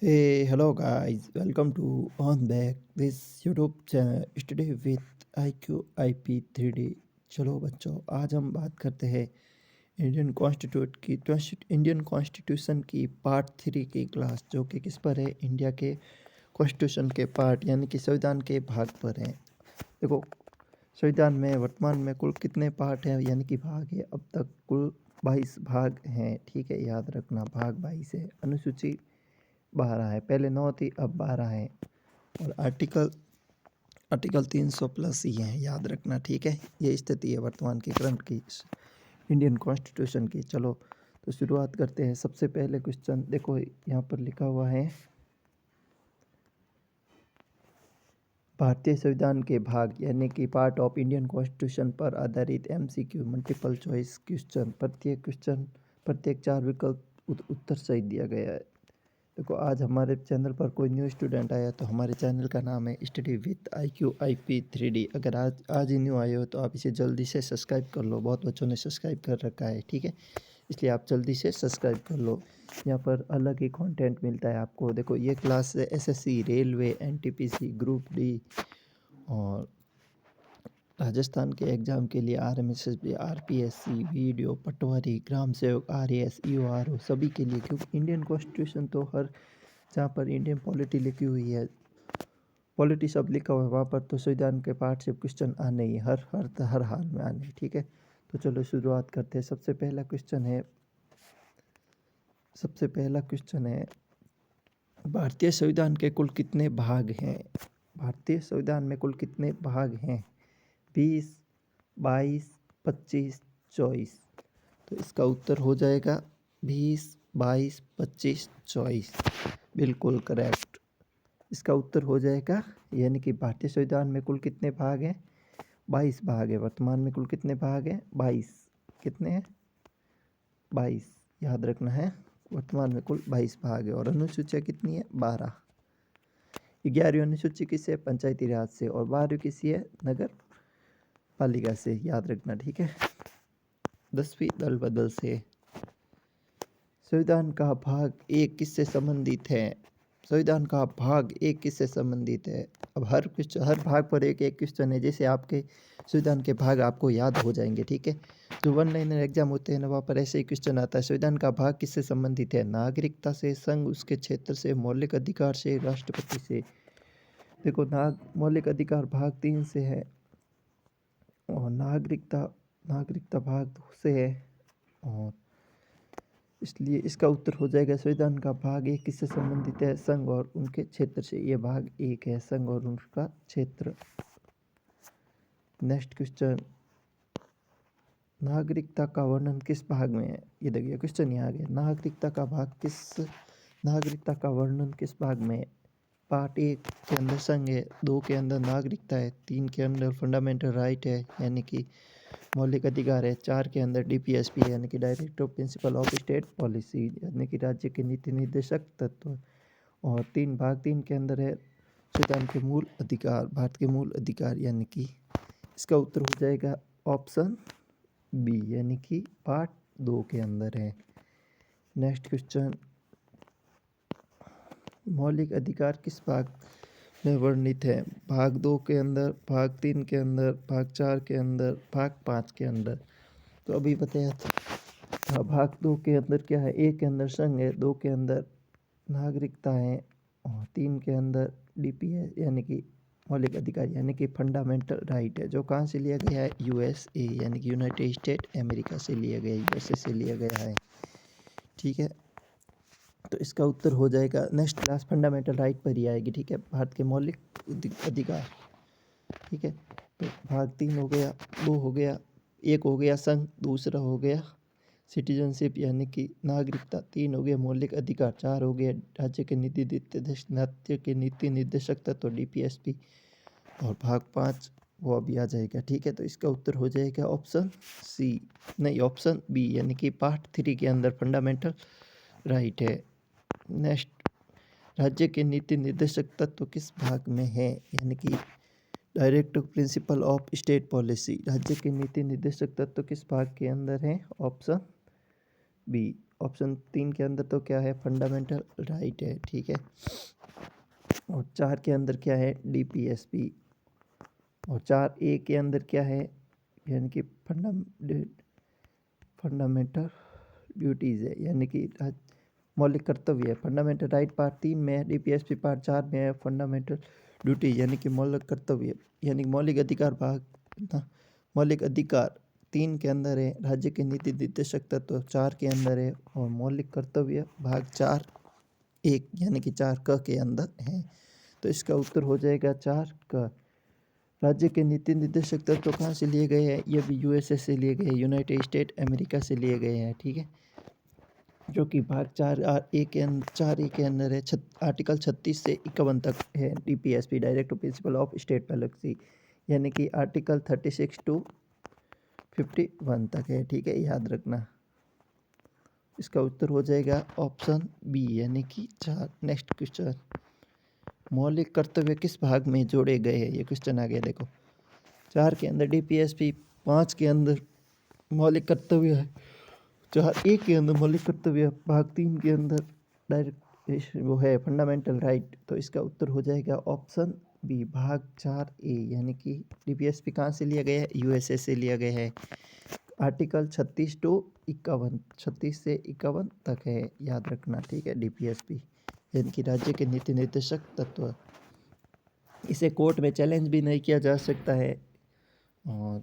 Hey, hello guys, welcome to On Back this YouTube channel study with IQ IP 3D। चलो बच्चों, आज हम बात करते हैं इंडियन कॉन्स्टिट्यूशन की पार्ट 3 की क्लास, जो कि किस पर है? इंडिया के कॉन्स्टिट्यूशन के पार्ट यानी कि संविधान के भाग पर है। देखो, संविधान में वर्तमान में कुल कितने पार्ट हैं यानी कि भाग है? अब तक कुल 22 भाग हैं। ठीक है, याद रखना, भाग 22 है। अनुसूची 12 है, पहले 9 थी, अब 12 है। और आर्टिकल आर्टिकल 300 प्लस ही हैं, याद रखना। ठीक है, ये स्थिति है वर्तमान की, करंट की, इंडियन कॉन्स्टिट्यूशन की। चलो तो शुरुआत करते हैं। सबसे पहले क्वेश्चन देखो, यहाँ पर लिखा हुआ है भारतीय संविधान के भाग यानी कि पार्ट ऑफ इंडियन कॉन्स्टिट्यूशन पर आधारित MCQ मल्टीपल चॉइस क्वेश्चन। प्रत्येक 4 विकल्प उत्तर सही दिया गया है। देखो, आज हमारे चैनल पर कोई न्यू स्टूडेंट आया तो हमारे चैनल का नाम है study with IQ IP 3D। अगर आज ही न्यू आए हो तो आप इसे जल्दी से सब्सक्राइब कर लो। बहुत बच्चों ने सब्सक्राइब कर रखा है, ठीक है, इसलिए आप जल्दी से सब्सक्राइब कर लो। यहाँ पर अलग ही कंटेंट मिलता है आपको। देखो, ये class SSC, railway, NTPC, group D और राजस्थान के एग्ज़ाम के लिए RMSSB, RPSC, वीडियो, पटवारी, ग्राम सेवक, RAS, EORO सभी के लिए, क्योंकि इंडियन कॉन्स्टिट्यूशन तो हर जहाँ पर इंडियन पॉलिटी लिखी हुई है, पॉलिटी शब्द लिखा हुआ है, वहाँ पर तो संविधान के पार्ट से क्वेश्चन आने ही, हर हाल में आने। ठीक है, तो चलो शुरुआत करते हैं। सबसे पहला क्वेश्चन है भारतीय संविधान के कुल कितने भाग हैं? भारतीय संविधान में कुल कितने भाग हैं? 20, 22, 25, 24। तो इसका उत्तर हो जाएगा 20, 22, 25, 24। बिल्कुल करेक्ट, इसका उत्तर हो जाएगा। यानी कि भारतीय संविधान में कुल कितने भाग हैं? 22 भाग है। वर्तमान में कुल कितने भाग हैं? 22। कितने हैं? 22, याद रखना है। वर्तमान में कुल 22 भाग है। और अनुसूचियाँ कितनी है? 12। 11वीं अनुसूची किससे? पंचायती राज से। और 12वीं किसी है? नगर पालिका से, याद रखना। ठीक है, 10वीं दल बदल से। संविधान का भाग 1 किससे संबंधित है? संविधान का भाग 1 किससे संबंधित है? अब हर भाग पर एक एक क्वेश्चन है, जैसे आपके संविधान के भाग आपको याद हो जाएंगे। ठीक है, जो 1 लाइनर एग्जाम होते हैं ना, वहाँ पर ऐसे ही क्वेश्चन आता है। संविधान का भाग किससे संबंधित है? नागरिकता से, संघ उसके क्षेत्र से, मौलिक अधिकार से, राष्ट्रपति से। देखो, मौलिक अधिकार भाग 3 से है और नागरिकता भाग 2 से है, और इसलिए इसका उत्तर हो जाएगा संविधान का भाग 1 किससे संबंधित है? संघ और उनके क्षेत्र से। ये भाग 1 है, संघ और उनका क्षेत्र। नेक्स्ट क्वेश्चन, नागरिकता का वर्णन किस भाग में है? ये देखिए क्वेश्चन यहाँ आ गया, नागरिकता का वर्णन किस भाग में है? पार्ट 1 के अंदर संघ है, 2 के अंदर नागरिकता है, 3 के अंदर फंडामेंटल राइट है यानी कि मौलिक अधिकार है, 4 के अंदर DPSP यानी कि directive principle of state policy यानी कि राज्य के नीति निर्देशक तत्व, और 3 के अंदर है संविधान के मूल अधिकार, भारत के मूल अधिकार, यानी कि इसका उत्तर हो जाएगा ऑप्शन बी यानी कि पार्ट 2 के अंदर है। नेक्स्ट क्वेश्चन, मौलिक अधिकार किस भाग में वर्णित है? भाग 2 के अंदर, भाग 3 के अंदर, भाग 4 के अंदर, भाग 5 के अंदर। तो अभी बताया था, भाग 2 के अंदर क्या है? 1 के अंदर संघ है, 2 के अंदर नागरिकता है, और 3 के अंदर DP है यानी कि मौलिक अधिकार यानी कि फंडामेंटल राइट है, जो कहाँ से लिया गया है? USA यानी कि यूनाइटेड स्टेट अमेरिका से लिया गया है, USA से लिया गया है। ठीक है, तो इसका उत्तर हो जाएगा, नेक्स्ट क्लास फंडामेंटल राइट पर ही आएगी। ठीक है, भारत के मौलिक अधिकार। ठीक है, तो भाग 3 हो गया, 2 हो गया, 1 हो गया संघ, दूसरा हो गया सिटीजनशिप यानी कि नागरिकता, 3 हो गया मौलिक अधिकार, 4 हो गया राज्य के नीति निर्देशक तत्व DPSP, और भाग 5 वो अभी आ जाएगा। ठीक है, तो इसका उत्तर हो जाएगा ऑप्शन सी, नहीं ऑप्शन बी यानी कि पार्ट 3 के अंदर फंडामेंटल राइट है। नेक्स्ट, राज्य के नीति निर्देशक तत्व किस भाग में है? यानी कि directive principle of state policy, राज्य के नीति निर्देशक तत्व किस भाग के अंदर है? ऑप्शन बी, ऑप्शन 3 के अंदर तो क्या है, फंडामेंटल राइट है, ठीक है। और 4 के अंदर क्या है, DPSP। और 4A के अंदर क्या है, यानी कि फंडामेंटल ड्यूटीज़ है, यानी कि मौलिक कर्तव्य है। फंडामेंटल राइट पार्ट 3 में है, DPSP पार्ट 4 में है। फंडामेंटल ड्यूटी यानी कि मौलिक कर्तव्य, यानी मौलिक अधिकार मौलिक अधिकार 3 के अंदर है। राज्य के नीति निर्देशक तत्व 4 के अंदर है। और मौलिक कर्तव्य भाग 4(1) यानी कि 4(क) के अंदर है। तो इसका उत्तर हो जाएगा 4(क). राज्य के नीति निर्देशक तत्व कहाँ से लिए गए हैं, ये भी USA से लिए गए, यूनाइटेड स्टेट अमेरिका से लिए गए हैं, ठीक है। जो कि भाग 4(a) के अंदर है। आर्टिकल 36 से 51 तक है DPSP, directive principle of state policy, यानी कि आर्टिकल 36 to 51 तक है, ठीक है, याद रखना। इसका उत्तर हो जाएगा ऑप्शन बी, यानी कि 4। नेक्स्ट क्वेश्चन, मौलिक कर्तव्य किस भाग में जोड़े गए हैं, ये क्वेश्चन आ गया। देखो 4 के अंदर DPSP, 5 के अंदर मौलिक कर्तव्य है, 4(a) के अंदर मौलिक कर्तव्य, भाग 3 के अंदर डायरेक्ट वो है फंडामेंटल राइट। तो इसका उत्तर हो जाएगा ऑप्शन बी, भाग 4(a), यानी कि DPSP कहाँ से लिया गया है, USA से लिया गया है। आर्टिकल 36 to 51, 36 से 51 तक है, याद रखना, ठीक है। DPSP यानी कि राज्य के नीति निर्देशक तत्व। इसे कोर्ट में चैलेंज भी नहीं किया जा सकता है। और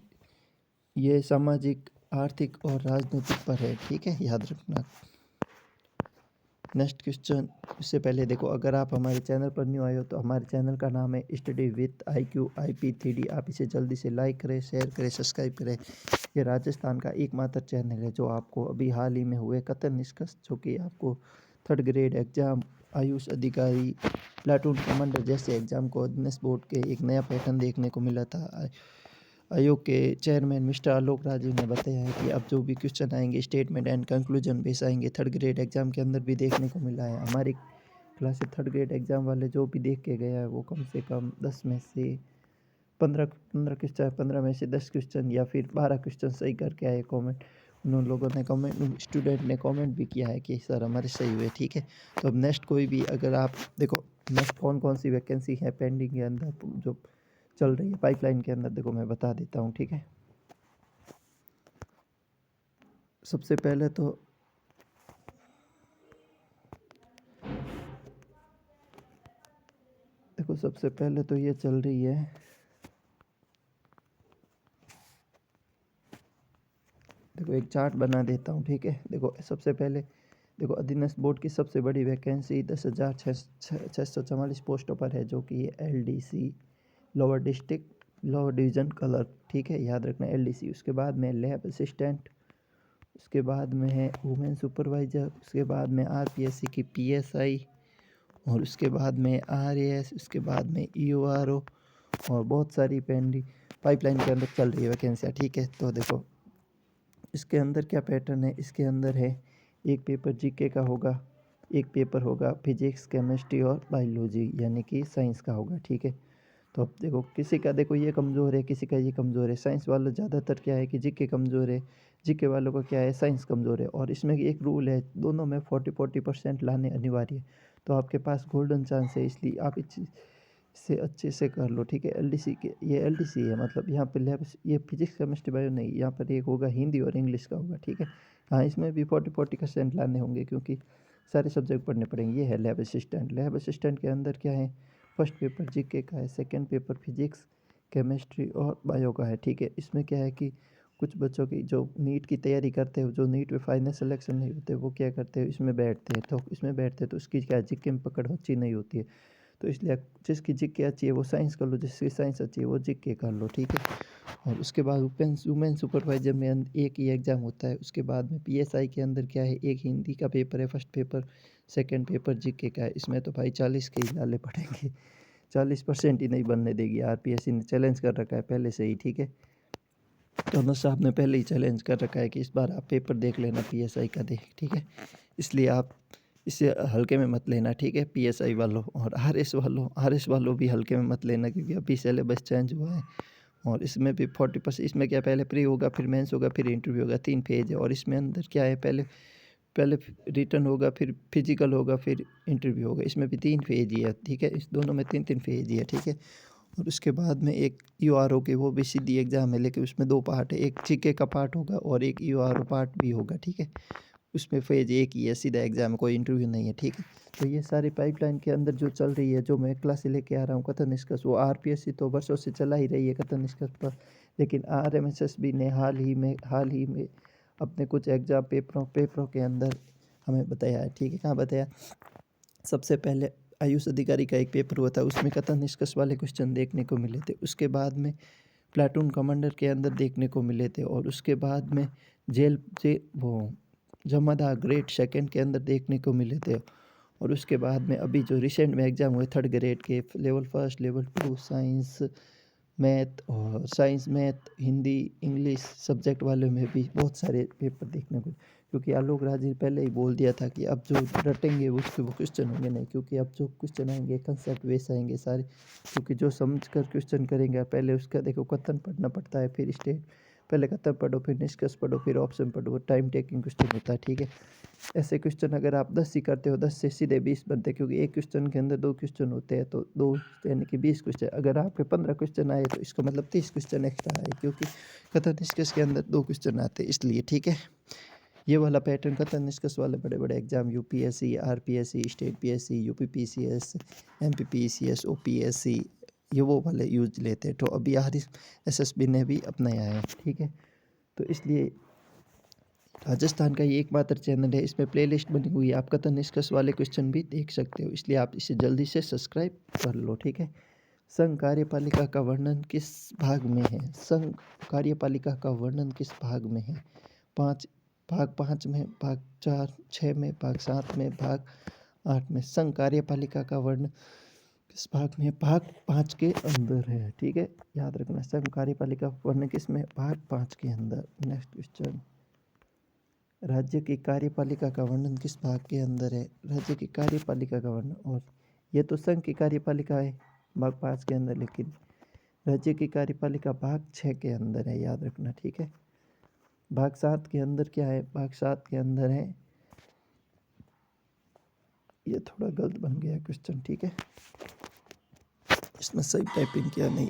ये सामाजिक, आर्थिक और राजनीतिक पर है, ठीक है, याद रखना। नेक्स्ट क्वेश्चन, इससे पहले देखो, अगर आप हमारे चैनल पर न्यू आए हो तो हमारे चैनल का नाम है स्टडी विथ IQ IP3D। आप इसे जल्दी से लाइक करें, शेयर करें, सब्सक्राइब करें। ये राजस्थान का एकमात्र चैनल है जो आपको अभी हाल ही में हुए कथन निष्कर्ष, जो कि आपको 3rd ग्रेड एग्जाम, आयुष अधिकारी, प्लाटून कमांडर जैसे एग्जाम को अधीनस्थ बोर्ड के एक नया पैटर्न देखने को मिला था। आयोग के चेयरमैन मिस्टर आलोक राजू ने बताया है कि अब जो भी क्वेश्चन आएंगे स्टेटमेंट एंड कंक्लूजन बेस आएंगे। 3rd ग्रेड एग्जाम के अंदर भी देखने को मिला है। हमारी क्लास से 3rd ग्रेड एग्जाम वाले जो भी देख के गया है वो कम से कम 10 में से 15 क्वेश्चन, 15 में से 10 क्वेश्चन या फिर 12 क्वेश्चन सही करके आए। कमेंट उन लोगों ने स्टूडेंट ने कमेंट भी किया है कि सर हमारे सही हुए, ठीक है। तो अब नेक्स्ट कोई भी, अगर आप देखो नेक्स्ट कौन सी वैकेंसी है पेंडिंग के अंदर जो चल रही है पाइपलाइन के अंदर, देखो मैं बता देता हूँ, ठीक है। सबसे पहले तो देखो, सबसे पहले तो ये चल रही है, देखो एक चार्ट बना देता हूँ, ठीक है। देखो सबसे पहले देखो अधीनस्थ बोर्ड की सबसे बड़ी वैकेंसी 10,644 पोस्टों पर है, जो कि LDC lower district lower division clerk, ठीक है, याद रखना LDC। उसके बाद में लैब असिस्टेंट, उसके बाद में है वुमेन सुपरवाइज़र, उसके बाद में RPSC की PSI, और उसके बाद में RAS, उसके बाद में EORO, और बहुत सारी पेंडिंग पाइपलाइन के अंदर चल रही है वैकेंसियाँ, ठीक है। तो देखो इसके अंदर क्या पैटर्न है, इसके अंदर है एक पेपर GK का होगा, एक पेपर होगा फिजिक्स, केमिस्ट्री और बायोलॉजी यानी कि साइंस का होगा, ठीक है। तो अब देखो किसी का देखो ये कमज़ोर है, किसी का ये कमज़ोर है। साइंस वालों ज़्यादातर क्या है कि GK कमज़ोर है, GK वालों का क्या है साइंस कमज़ोर है। और इसमें एक रूल है, दोनों में 40% लाने अनिवार्य है। तो आपके पास गोल्डन चांस है, इसलिए आप इससे अच्छे से कर लो, ठीक है। LDC के ये LDC है, मतलब यहाँ पर लैब, ये फिजिक्स केमिस्ट्री बायो नहीं, यहाँ पर एक होगा हिंदी और इंग्लिश का होगा, ठीक है। हाँ, इसमें भी 40% लाने होंगे क्योंकि सारे सब्जेक्ट पढ़ने पड़ेंगे। ये है लैब असिस्टेंट। लैब असिस्टेंट के अंदर क्या है, फर्स्ट पेपर GK का है, सेकंड पेपर फिजिक्स, केमिस्ट्री और बायो का है, ठीक है। इसमें क्या है कि कुछ बच्चों की जो नीट की तैयारी करते हैं, जो नीट में फाइनल सिलेक्शन नहीं होते, वो क्या करते हैं, इसमें बैठते हैं। तो इसमें बैठते हैं तो उसकी क्या GK में पकड़ अच्छी नहीं होती है। तो इसलिए जिसकी GK अच्छी है वो साइंस कर लो, जिसकी साइंस अच्छी है वो GK कर लो, ठीक है। और उसके बाद वुमेन सुपरवाइजर में एक ही एग्ज़ाम होता है। उसके बाद में PSI के अंदर क्या है, एक हिंदी का पेपर है first paper, second paper GK का है। इसमें तो भाई 40 के ही डाले पड़ेंगे, 40% ही नहीं बनने देगी। RPSC ने चैलेंज कर रखा है पहले से ही, ठीक है। दोनों साहब ने पहले ही चैलेंज कर रखा है कि इस बार आप पेपर देख लेना PSI का देख, ठीक है। इसलिए आप इसे हल्के में मत लेना, ठीक है। PSI वालों और RS वालों भी हल्के में मत लेना, क्योंकि अभी सिलेबस चेंज हुआ है। और इसमें भी 40%, इसमें क्या पहले प्री होगा, फिर मेंस होगा, फिर इंटरव्यू होगा, 3 फेज है। और इसमें अंदर क्या है, पहले पहले रिटन होगा, फिर फिजिकल होगा, फिर इंटरव्यू होगा। इसमें भी 3 फेज ही है, ठीक है। इस दोनों में 3-3 फेज ही है, ठीक है। और उसके बाद में एक यूआरओ की वो भी सीधी एग्ज़ाम है, लेकिन उसमें 2 पार्ट है। एक जीके का पार्ट होगा और एक यूआरओ पार्ट भी होगा, ठीक है। उसमें फेज एक ही है, सीधा एग्ज़ाम है, कोई इंटरव्यू नहीं है, ठीक है। तो ये सारी पाइपलाइन के अंदर जो चल रही है, जो मैं क्लास से लेके आ रहा हूँ कथन निष्कर्ष, वो आरपीएससी तो वर्षों से चला ही रही है कथन निष्कर्ष पर। लेकिन आरएमएसएसबी ने हाल ही में अपने कुछ एग्ज़ाम पेपरों के अंदर हमें बताया है, ठीक है। कहाँ बताया? सबसे पहले आयुष अधिकारी का एक पेपर हुआ था, उसमें कथन निष्कर्ष वाले क्वेश्चन देखने को मिले थे। उसके बाद में प्लाटून कमांडर के अंदर देखने को मिले थे, और उसके बाद में वो जमादार ग्रेड सेकंड के अंदर देखने को मिले थे। और उसके बाद में अभी जो रिसेंट में एग्ज़ाम हुए थर्ड ग्रेड के, level first, level two, science math Hindi English subject वाले में भी बहुत सारे पेपर देखने को, क्योंकि आलोक राज ने पहले ही बोल दिया था कि अब जो रटेंगे उसके वो क्वेश्चन होंगे नहीं, क्योंकि अब जो क्वेश्चन आएंगे कंसेप्ट वैसे आएंगे सारे, क्योंकि जो समझ कर क्वेश्चन करेंगे पहले उसका देखो कथन पढ़ना पड़ता है, फिर स्टेट, पहले कथन पढ़ो, फिर निष्कर्ष पढ़ो, फिर ऑप्शन पढ़ो, टाइम टेकिंग क्वेश्चन होता है, ठीक है। ऐसे क्वेश्चन अगर आप 10 ही करते हो, 10 से सीधे 20 बनते हैं, क्योंकि एक क्वेश्चन के अंदर 2 क्वेश्चन होते हैं, तो 2 यानी कि 20 क्वेश्चन। अगर आपके 15 क्वेश्चन आए तो इसका मतलब 30 क्वेश्चन एक्स्ट्रा आए, क्योंकि कथन निष्कर्ष के अंदर 2 क्वेश्चन आते हैं, इसलिए, ठीक है। ये वाला पैटर्न कथन निष्कर्ष वाले बड़े बड़े exam UPSC, RPSC, state PSC, UPPCS, MPPCS, OPSC, ये वो वाले यूज लेते हैं। तो अभी एसएसबी ने भी अपनाया है, ठीक है। तो इसलिए राजस्थान का ये एकमात्र चैनल है, इसमें प्लेलिस्ट बनी हुई है, आप कथन निष्कर्ष वाले क्वेश्चन भी देख सकते हो, इसलिए आप इसे जल्दी से सब्सक्राइब कर लो, ठीक है। संघ कार्यपालिका का वर्णन किस भाग में है? संघ कार्यपालिका का वर्णन किस भाग में है? भाग 5 में, भाग 4, 6 में, भाग 7 में, भाग 8 में। संघ कार्यपालिका का वर्णन किस भाग में? भाग 5 के अंदर है, ठीक है, याद रखना। संघ कार्यपालिका वर्णन किस में? भाग 5 के अंदर। नेक्स्ट क्वेश्चन, राज्य की कार्यपालिका का वर्णन किस भाग के अंदर है? राज्य की कार्यपालिका का वर्णन, और ये तो संघ की कार्यपालिका है भाग 5 के अंदर, लेकिन राज्य की कार्यपालिका भाग 6 के अंदर है, याद रखना, ठीक है। भाग 7 के अंदर क्या है? भाग 7 के अंदर है, ये थोड़ा गलत बन गया क्वेश्चन, ठीक है, इसमें सही टाइपिंग किया नहीं।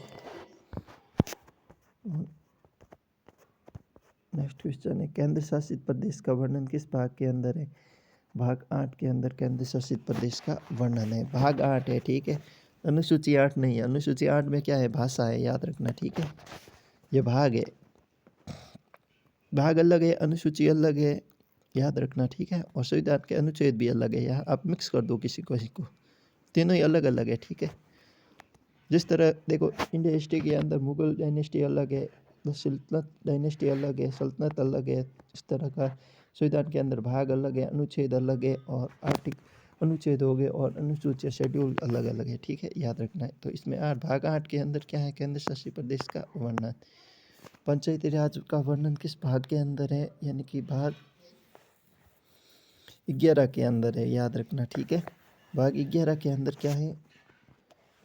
नेक्स्ट क्वेश्चन है, केंद्र शासित प्रदेश का वर्णन किस भाग के अंदर है? भाग 8 के अंदर केंद्र शासित प्रदेश का वर्णन है, भाग 8 है, ठीक है। अनुसूची 8 नहीं है, अनुसूची 8 में क्या है? भाषा है, याद रखना, ठीक है। ये भाग है, भाग अलग है, अनुसूची अलग है, याद रखना, ठीक है। और संविधान के अनुच्छेद भी अलग है, यहाँ आप मिक्स कर दो किसी को, तीनों ही अलग अलग है, ठीक है। जिस तरह देखो, इंडिया हिस्ट्री के अंदर मुगल डायनेस्टी अलग है, सल्तनत डायनेस्टी अलग है, सल्तनत अलग है, इस तरह का संविधान के अंदर भाग अलग है, अनुच्छेद अलग है, और अनुच्छेद हो गए, और अनुसूची शेड्यूल अलग अलग है, ठीक है, याद रखना है। तो इसमें भाग 8 के अंदर क्या है? केंद्र शासित प्रदेश का वर्णन। पंचायती राज का वर्णन किस भाग के अंदर है? यानी कि भाग 11 के अंदर है, याद रखना, ठीक है। भाग 11 के अंदर क्या है?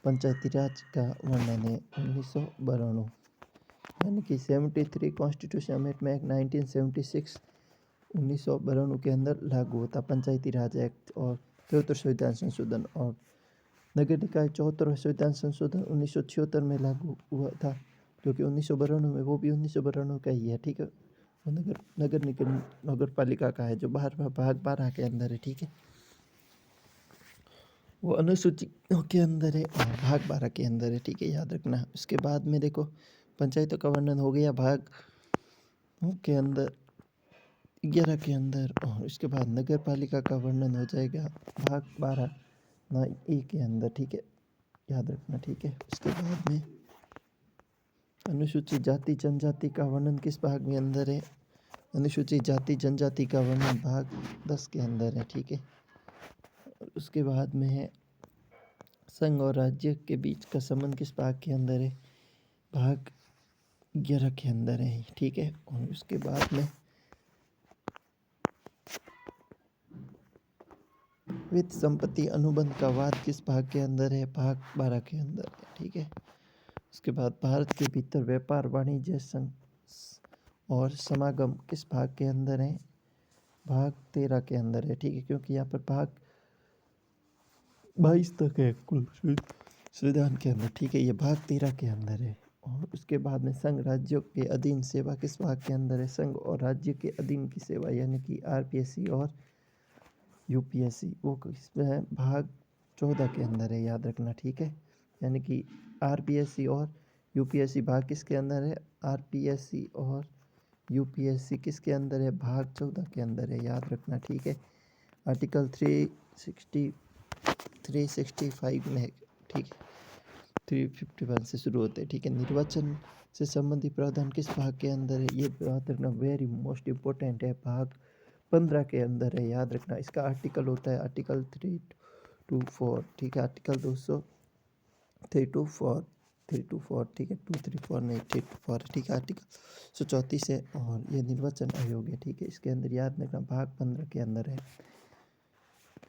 पंचायती राज का वर्णन है। 1992 यानी कि 73 कॉन्स्टिट्यूशन अमेंडमेंट 1976 1992 के अंदर लागू होता पंचायती राज एक्ट, और 73 संविधान संशोधन, और नगर निकाय 74 संविधान संशोधन 1976 में लागू हुआ था, क्योंकि 1992 में, वो भी 1992 का ही है, ठीक है। वो नगर पालिका का है, जो भाग 12 के अंदर है, ठीक है। वो अनुसूची के अंदर है और भाग 12 के अंदर है, ठीक है, याद रखना। उसके बाद में देखो, पंचायतों का वर्णन हो गया भाग के अंदर 11 के अंदर, और उसके बाद नगर पालिका का वर्णन हो जाएगा भाग 12 ना ए के अंदर, ठीक है, याद रखना, ठीक है। उसके बाद में अनुसूचित जाति जनजाति का वर्णन किस भाग में अंदर है? अनुसूचित जाति जनजाति का वर्णन भाग 10 के अंदर है, ठीक है। उसके बाद में है संघ और राज्य के बीच का संबंध किस भाग के अंदर है? भाग 11 के अंदर है, ठीक है। और उसके बाद में वित्त संपत्ति अनुबंध का वाद किस भाग के अंदर है? भाग 12 के अंदर है, ठीक है। उसके बाद भारत के भीतर व्यापार वाणिज्य और समागम किस भाग के अंदर है? भाग 13 के अंदर है, ठीक है, क्योंकि यहाँ पर भाग 22 तक है कुल संविधान के अंदर, ठीक है। ये भाग 13 के अंदर है। और उसके बाद में संघ राज्यों के अधीन सेवा किस भाग के अंदर है? संघ और राज्य के अधीन की सेवा, यानी कि आरपीएससी और यूपीएससी, वो किसमें है? भाग 14 के अंदर है, याद रखना, ठीक है। यानी कि आरपीएससी और यूपीएससी भाग किसके अंदर है? आरपीएससी और यूपीएससी किसके अंदर है? भाग 14 के अंदर है, याद रखना, ठीक है। आर्टिकल 365 में, ठीक है, 351 से शुरू होते हैं, ठीक है। निर्वाचन से संबंधित प्रावधान किस भाग के अंदर है? ये याद रखना, वेरी मोस्ट इम्पोर्टेंट है, भाग 15 के अंदर है, याद रखना। इसका आर्टिकल होता है आर्टिकल 324, ठीक है, आर्टिकल 324, ठीक है, 234 नहीं, 324, ठीक है, आर्टिकल 134 है। और ये निर्वाचन आयोग है, ठीक है। इसके अंदर याद रखना भाग 15 के अंदर है,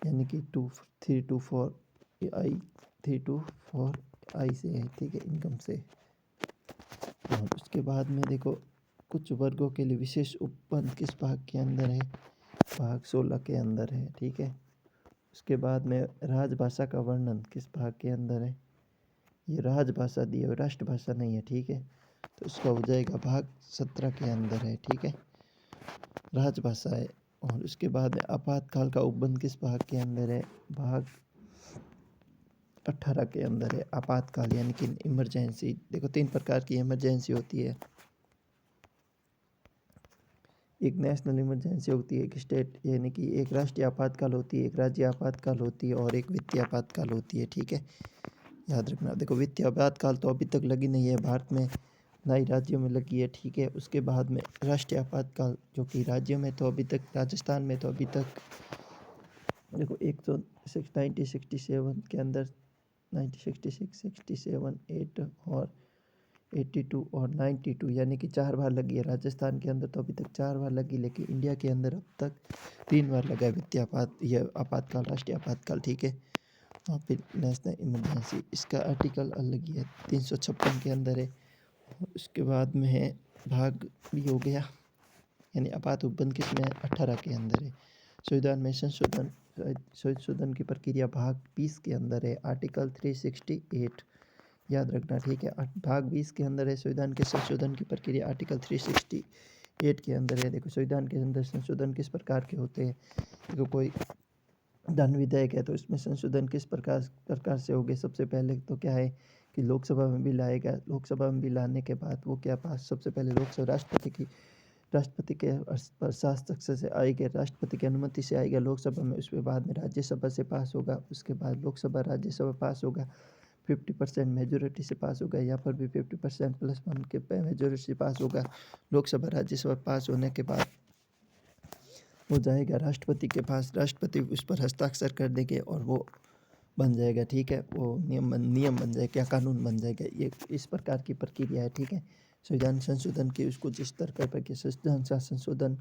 यानी कि 324 आई से है, ठीक है, इनकम से। और उसके बाद में देखो, कुछ वर्गों के लिए विशेष उपबंध किस भाग के अंदर है? भाग 16 के अंदर है, ठीक है। उसके बाद में राजभाषा का वर्णन किस भाग के अंदर है? ये राजभाषा दी है, राष्ट्रभाषा नहीं है, ठीक है। तो इसका हो जाएगा भाग 17 के अंदर है, ठीक है, राजभाषा है। और उसके बाद में आपातकाल का उपबंध किस भाग के अंदर है? भाग 18 के अंदर है, आपातकाल, यानी कि इमरजेंसी। देखो 3 प्रकार की इमरजेंसी होती है, एक नेशनल इमरजेंसी होती है, एक स्टेट यानी कि एक राष्ट्रीय आपातकाल होती है, एक राज्य आपातकाल होती है, और एक वित्तीय आपातकाल होती है, ठीक है, याद रखना। देखो वित्तीय आपातकाल तो अभी तक लगी नहीं है भारत में, ना ही राज्यों में लगी है, ठीक है। उसके बाद में राष्ट्रीय आपातकाल, जो कि राज्यों में तो अभी तक, राजस्थान में तो अभी तक देखो 1967 के अंदर, 1966, 67, 8 और 82 और 92, यानी कि 4 बार लगी है। राजस्थान के अंदर तो अभी तक 4 बार लगी, लेकिन इंडिया के अंदर अब तक 3 बार लगा है वित्तीय आपातकाल, राष्ट्रीय आपातकाल, ठीक है। वहाँ पे नेशनल इमरजेंसी, इसका आर्टिकल अलग ही है, 356 के अंदर है। और उसके बाद में है भाग भी हो गया, यानी आपात उपबंध किसमें है? 18 के अंदर है। संविधान में संशोधन की प्रक्रिया भाग 20 के अंदर है, आर्टिकल 368, याद रखना, ठीक है। भाग 20 के अंदर है संविधान के संशोधन की प्रक्रिया, आर्टिकल 368 के अंदर है। देखो संविधान के अंदर संशोधन किस प्रकार के होते हैं? देखो कोई धन विधेयक है तो इसमें संशोधन किस प्रकार से होंगे? सबसे पहले तो क्या है कि लोकसभा में बिल आएगा, लोकसभा में बिल आने के बाद वो क्या पास, सबसे पहले लोकसभा राष्ट्रपति के हस्ताक्षर से आएगा, राष्ट्रपति की अनुमति से आएगा लोकसभा में, उसके बाद में राज्यसभा से पास होगा, उसके बाद लोकसभा राज्यसभा पास होगा, 50% मेजोरिटी से पास होगा। यहाँ पर भी 50% प्लस 1 के मेजोरिटी से पास होगा। लोकसभा राज्यसभा पास होने के बाद वो जाएगा राष्ट्रपति के पास, राष्ट्रपति उस पर हस्ताक्षर कर देंगे और वो बन जाएगा, ठीक है, वो नियम बन जाएगा, क्या कानून बन जाएगा। ये इस प्रकार की प्रक्रिया है, ठीक है। संविधान संशोधन की उसको जिस तरह पर संविधान संशोधन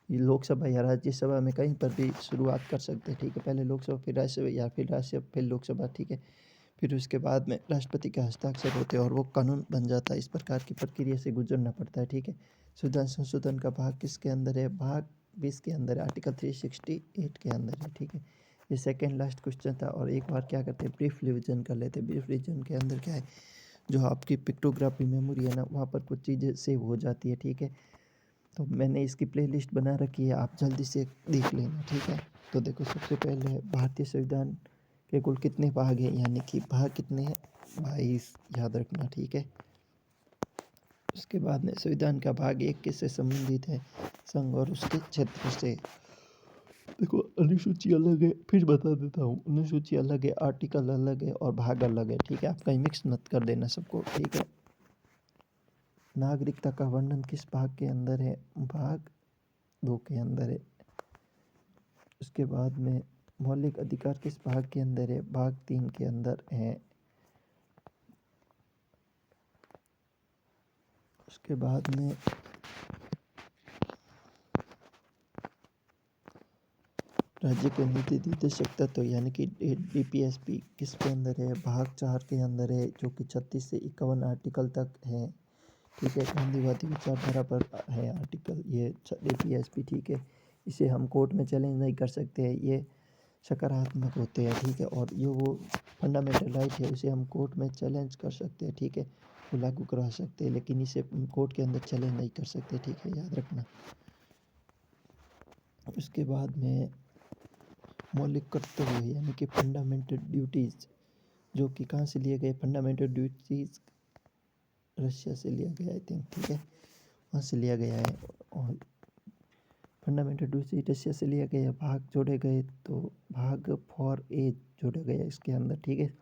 ये लोकसभा या राज्यसभा में कहीं पर भी शुरुआत कर सकते हैं, ठीक है। पहले लोकसभा, फिर राज्यसभा, या फिर राज्यसभा, फिर लोकसभा, ठीक है। फिर उसके बाद में राष्ट्रपति के हस्ताक्षर होते हैं और वो कानून बन जाता है। इस प्रकार की प्रक्रिया से गुजरना पड़ता है, ठीक है। संविधान संशोधन का भाग किसके अंदर है? भाग 20 के अंदर है, आर्टिकल 368 के अंदर है, ठीक है। ये सेकेंड लास्ट क्वेश्चन था। और एक बार क्या करते हैं, ब्रीफ रिविजन कर लेते हैं। ब्रीफ रिविजन के अंदर क्या है, जो आपकी पिक्टोग्राफी मेमोरी है ना, वहाँ पर कुछ चीज़ें सेव हो जाती है, ठीक है। तो मैंने इसकी प्लेलिस्ट बना रखी है, आप जल्दी से देख लेना, ठीक है। तो देखो सबसे पहले भारतीय संविधान के कुल कितने भाग हैं, यानी कि भाग कितने हैं? 22, याद रखना, ठीक है। उसके बाद में संविधान का भाग 1 किससे संबंधित है? संघ और उसके क्षेत्र से। देखो अनुसूची अलग है, फिर बता देता हूँ, अनुसूची अलग है, आर्टिकल अलग है और भाग अलग है, ठीक है। आप कहीं मिक्स मत कर देना सबको, ठीक है। नागरिकता का वर्णन किस भाग के अंदर है? भाग 2 के अंदर है। उसके बाद में मौलिक अधिकार किस भाग के अंदर है? भाग 3 के अंदर है। उसके बाद में राज्य के नीति निर्देशक तत्व यानी कि डीपीएसपी किसके अंदर है? भाग 4 के अंदर है, जो कि 36 से 51 आर्टिकल तक है, ठीक है। गांधीवादी विचारधारा पर है आर्टिकल, ये डीपीएसपी, ठीक है। इसे हम कोर्ट में चैलेंज नहीं कर सकते हैं, ये सकारात्मक होते हैं, ठीक है। और ये वो फंडामेंटल राइट है, उसे हम कोर्ट में चैलेंज कर सकते हैं, ठीक है, वो लागू करवा सकते हैं, लेकिन इसे कोर्ट के अंदर चैलेंज नहीं कर सकते, ठीक है, याद रखना। उसके बाद में मौलिक कर्तव्य यानी कि फंडामेंटल ड्यूटीज़, जो कि कहाँ से लिए गए, फंडामेंटल ड्यूटीज़ रशिया से लिया गया आई थिंक, ठीक है, वहाँ से लिया गया है। और फंडामेंटल ड्यूटीज रशिया से लिया गया, भाग जोड़े गए तो भाग 4A जोड़ा गया इसके अंदर, ठीक है।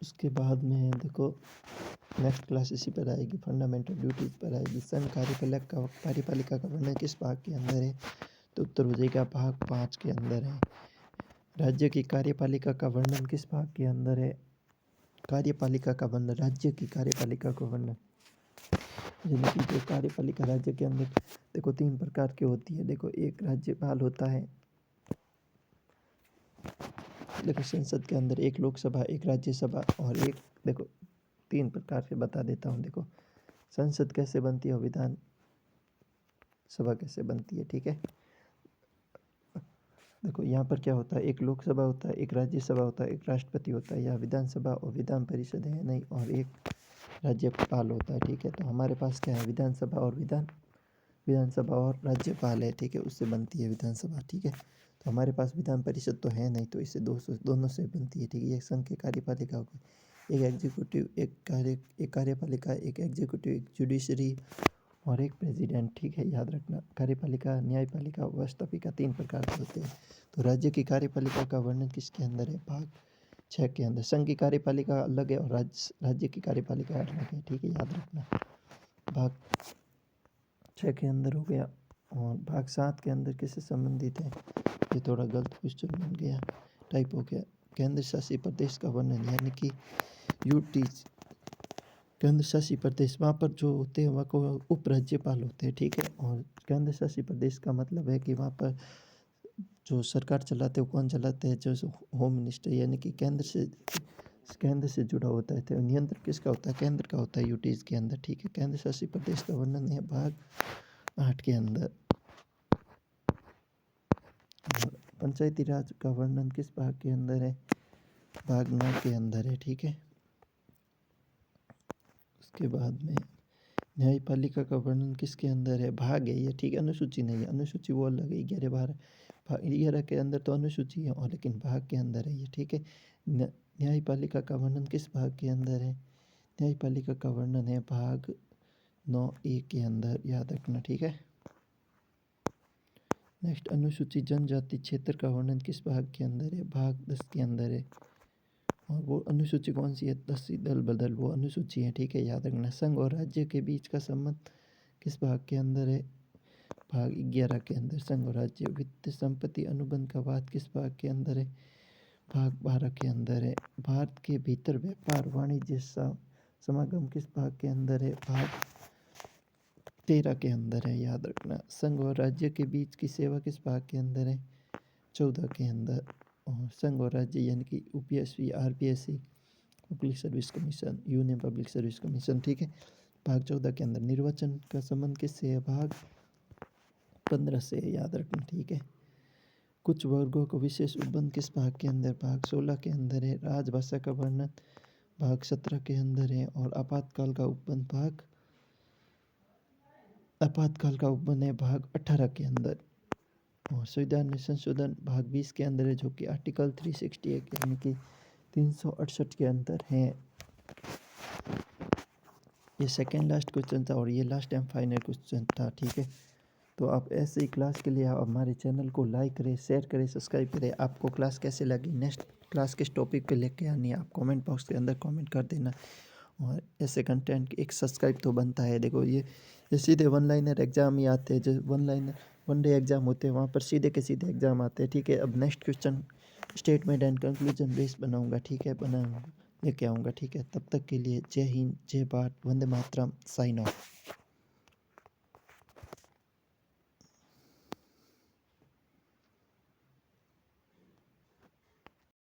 उसके बाद में देखो नेक्स्ट क्लास इसी पर आएगी, फंडामेंटल ड्यूटीज पर आएगी। संघ कार्यपालिका का वर्णन किस भाग के अंदर है, तो उत्तर हो जाएगा भाग 5 के अंदर है। राज्य की कार्यपालिका का वर्णन किस भाग के अंदर है, कार्यपालिका का वर्णन, राज्य की कार्यपालिका का वर्णन, यानी कि जो कार्यपालिका राज्य के अंदर देखो 3 प्रकार की होती है। देखो एक राज्यपाल होता है, देखो संसद के अंदर एक लोकसभा, एक राज्यसभा और एक, देखो 3 प्रकार से बता देता हूँ। देखो संसद कैसे बनती है और विधान सभा कैसे बनती है, ठीक है। देखो यहाँ पर क्या होता है, एक लोकसभा होता है, एक राज्यसभा होता है, एक राष्ट्रपति होता है, या विधानसभा और विधान परिषद है नहीं, और एक राज्यपाल होता है, ठीक है। तो हमारे पास क्या है, विधानसभा और राज्यपाल है, ठीक है, उससे बनती है विधानसभा, ठीक है। तो हमारे पास विधान परिषद तो है नहीं, तो इससे दोनों से बनती है, ठीक है। ये संघ की कार्यपालिका हो गई, एक एग्जीक्यूटिव, एक कार्यपालिका, एक एग्जीक्यूटिव, एक जुडिशरी और एक प्रेसिडेंट, ठीक है, याद रखना। कार्यपालिका, न्यायपालिका, व्यवस्थापिका 3 प्रकार के होते हैं। तो राज्य की कार्यपालिका का वर्णन किसके अंदर है, भाग 6 के अंदर। संघ की कार्यपालिका अलग है और राज्य की कार्यपालिका अलग है, ठीक है, याद रखना। भाग 6 के अंदर हो गया। और भाग 7 के अंदर किससे संबंधित है, ये थोड़ा गलत क्वेश्चन बन गया, टाइप हो गया। केंद्र शासित प्रदेश का वर्णन, यानी कि यूटीज, केंद्र शासित प्रदेश, वहाँ पर जो होते हैं वहाँ को उप राज्यपाल होते हैं, ठीक है। और केंद्र शासित प्रदेश का मतलब है कि वहाँ पर जो सरकार चलाते हैं, कौन चलाते हैं, जो होम मिनिस्टर, यानी कि केंद्र से जुड़ा होता है। तो नियंत्रण किसका होता है, केंद्र का होता है यूटीज के अंदर, ठीक है। केंद्र शासित प्रदेश का वर्णन है भाग 8 के अंदर। पंचायती राज का वर्णन किस भाग के अंदर है, भाग 9 के अंदर है, ठीक है। उसके बाद में न्यायपालिका का वर्णन किसके अंदर है, भाग है ये, ठीक है, अनुसूची नहीं है, अनुसूची वो अलग है, 11 के अंदर तो अनुसूची है, और लेकिन भाग के अंदर है ये, ठीक है। न्यायपालिका का वर्णन किस भाग के अंदर है, न्यायपालिका का वर्णन है भाग 9A के अंदर, याद रखना, ठीक है। नेक्स्ट अनुसूचित जनजाति क्षेत्र का वर्णन किस भाग के अंदर है, भाग 10 के अंदर है। और वो अनुसूची कौन सी है, 10 दल बदल वो अनुसूची है, ठीक है, याद रखना। संघ और राज्य के बीच का संबंध किस भाग के अंदर है, भाग 11 के अंदर। संघ और राज्य वित्त संपत्ति अनुबंध का वाद किस भाग के अंदर है, भाग 12 के अंदर है। भारत के भीतर व्यापार वाणिज्य समागम किस भाग के अंदर है, भाग 13 के अंदर है, याद रखना। संघ और राज्य के बीच की सेवा किस भाग के अंदर है, 14 के अंदर। और संघ और राज्य यानी कि UPSC, RPSC, public service commission, union public service commission, ठीक है, भाग 14 के अंदर। निर्वाचन का संबंध किससे है, भाग 15 से, याद रखना, ठीक है। कुछ वर्गों को विशेष उपबंध किस भाग के अंदर, भाग 16 के अंदर है। राजभाषा का वर्णन भाग 17 के अंदर है। और आपातकाल का उपबंध है भाग 18 के अंदर। और संविधान में संशोधन भाग 20 के अंदर है, जो कि आर्टिकल 368 यानी कि 368 के अंदर है। ये सेकेंड लास्ट क्वेश्चन था और ये लास्ट एंड फाइनल क्वेश्चन था, ठीक है। तो आप ऐसे ही क्लास के लिए आप हमारे चैनल को लाइक करें, शेयर करें, सब्सक्राइब करें। आपको क्लास कैसे लगी, नेक्स्ट क्लास किस टॉपिक पे लेके आनी है, आप कमेंट बॉक्स के अंदर कमेंट कर देना। और ऐसे कंटेंट एक सब्सक्राइब तो बनता है। देखो ये सीधे वन लाइनर एग्ज़ाम ही आते हैं, जो वन डे एग्ज़ाम होते हैं, वहाँ पर सीधे के सीधे एग्ज़ाम आते हैं, ठीक है। अब next question statement and conclusion base बनाऊँगा, ठीक है, लेके आऊँगा, ठीक है। तब तक के लिए जय हिंद, जय भारत, वंदे मातरम, साइन ऑफ।